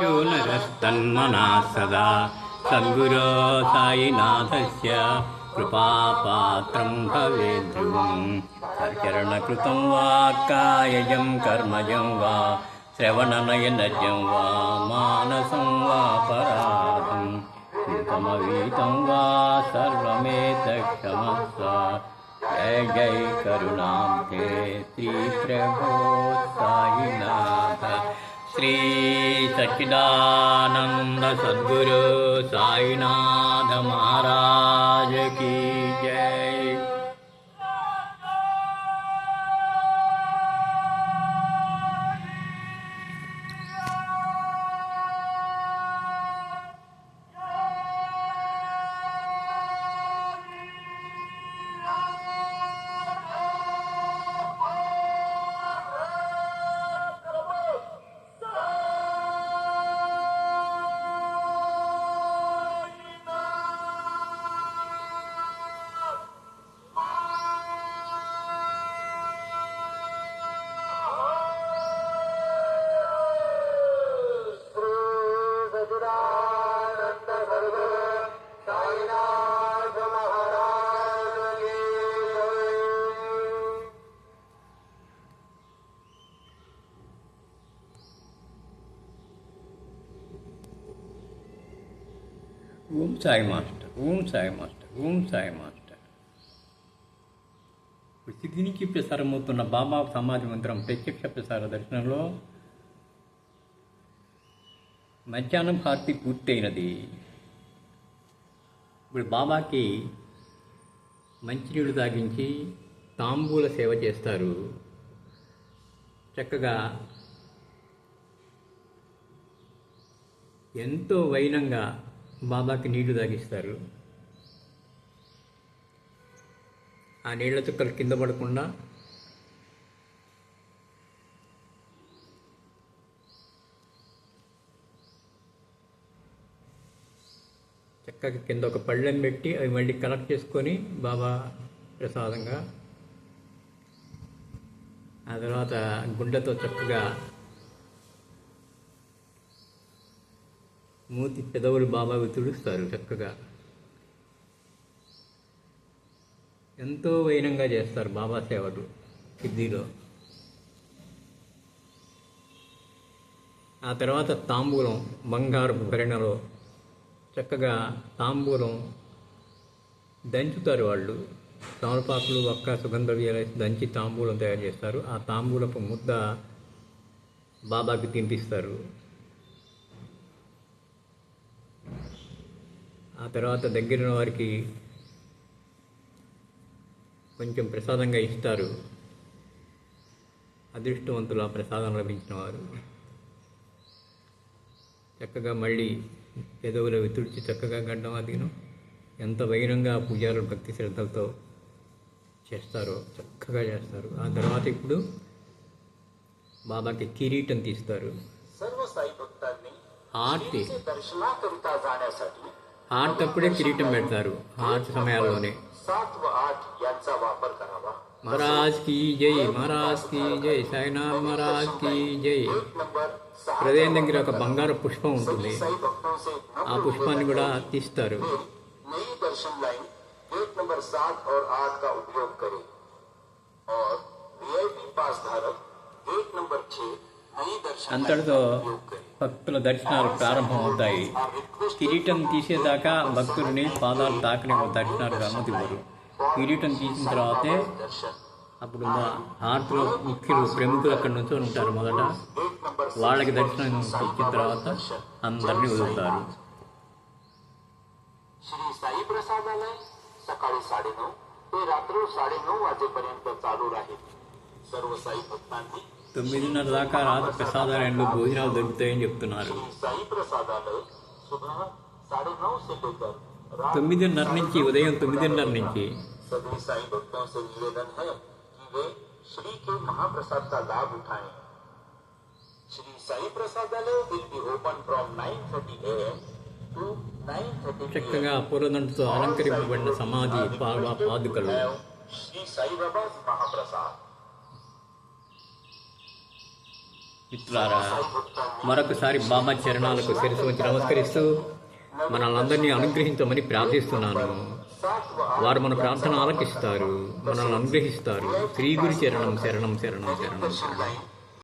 यो नरस्तन्मना सदा सद्गुरो साईनाथस्य कृपापात्रं भवेद्ध्रुवम् सचरणकृतं वा कायजं कर्मजं वा श्रवणनयनजं वा मानसं वा पराधं कृतमवीतं वा सर्वमेतत्क्षमस्व जय जय करुणाब्धे श्रीप्रभो साईनाथ श्री सच्चिदानंद सद्गुरु साईनाथ महाराज की जय। Om Sai master, Om Sai master, Om Sai master. ప్రతి నుంచి ప్రసారమవుతున్న బాబా సమాధి మందిరం ప్రత్యక్ష ప్రసార దర్శనంలో మధ్యాహ్నం హారతి పూర్తయినది. ఇప్పుడు బాబాకి మంచినీళ్ళు తాగించి తాంబూల సేవ చేస్తారు. చక్కగా ఎంతో వైనంగా బాబాకి నీళ్లు తాగిస్తారు. ఆ నీళ్ల చుక్కలు కింద పడకుండా చక్కగా కింద ఒక పళ్ళెం పెట్టి అవి మళ్ళీ కలెక్ట్ చేసుకొని బాబా ప్రసాదంగా, ఆ తర్వాత గుండెతో చక్కగా మూతి పెదవులు బాబావి తుడుస్తారు. చక్కగా ఎంతో వైనంగా చేస్తారు బాబా సేవలు సిద్ధిలో. ఆ తర్వాత తాంబూలం బంగారు భరణలో చక్కగా తాంబూలం దంచుతారు. వాళ్ళు తమలపాకులు, ఒక్క సుగంధ వేసి దంచి తాంబూలం తయారు చేస్తారు. ఆ తాంబూలపు ముద్ద బాబాకి తినిపిస్తారు. ఆ తర్వాత దగ్గర వారికి కొంచెం ప్రసాదంగా ఇస్తారు. అదృష్టవంతులు ఆ ప్రసాదం లభించిన వారు చక్కగా మళ్ళీ పెదవులు తుడిచి చక్కగా గడ్డం అదిను ఎంత వైనంగా పూజారులు భక్తి శ్రద్ధలతో చేస్తారో చక్కగా చేస్తారు. ఆ తర్వాత ఇప్పుడు బాబాకి కిరీటం తీస్తారు. హార్ట్ అప్పుడే కిరీటం పెడతారు. హార్ట్ సమయాల్లోనే మహారాజ్ కీ జై, మహారాజ్ కీ జై, సాయినాథ్ మహారాజ్ కీ జై. హృదయం దగ్గర ఒక బంగారు పుష్పం ఉంటుంది. ఆ పుష్పాన్ని కూడా తీస్తారు. అంతటితో భక్తుల దర్శనాలు ప్రారంభమవుతాయి. కిరీటం తీసేదాకా భక్తులని పాదాలు తాకని దర్శనాలు అనుమతివ్వరు. కిరీటం తీసిన తర్వాతే అప్పుడు హార్ట్లో ముఖ్యులు, ప్రముఖులు అక్కడి నుంచి ఉంటారు. మొదట వాళ్ళకి దర్శనం ఇచ్చిన తర్వాత అందరినీ వదులుతారు. श्री साई प्रसादालय सकाळी 9:30 ते रात्री 9:30 वाजेपर्यंत चालू राहील. सर्व साई भक्तांनी 9:30 దాకా రాత్రి ప్రసాదాలయంలో భోజనాలు దొరుకుతాయని చెప్తున్నారు. साई प्रसादालय सुबह 9:30 से लेकर 9:30 నుంచి, ఉదయం 9:30 నుంచి सभी साई भक्तों से निवेदन है कि वे श्री के महाप्रसाद का लाभ उठाएं. Shri Sai प्रसादालय will be open from 9:30 AM to 9:30 PM. చక్కగా పూలదండతో అలంకరింపబడిన సమాధి పాదుకలు श्री साई बाबा's महाप्रसाद। మిత్రులారా, మరొకసారి బాబా చరణాలకు శిరస్సు వచ్చి నమస్కరిస్తూ మనల్ని అందరినీ అనుగ్రహించమని ప్రార్థిస్తున్నాను. వారు మన ప్రార్థన ఆలకిస్తారు, మనల్ని అనుగ్రహిస్తారు. శ్రీ గురు చరణం శరణం శరణం శరణం శరణం.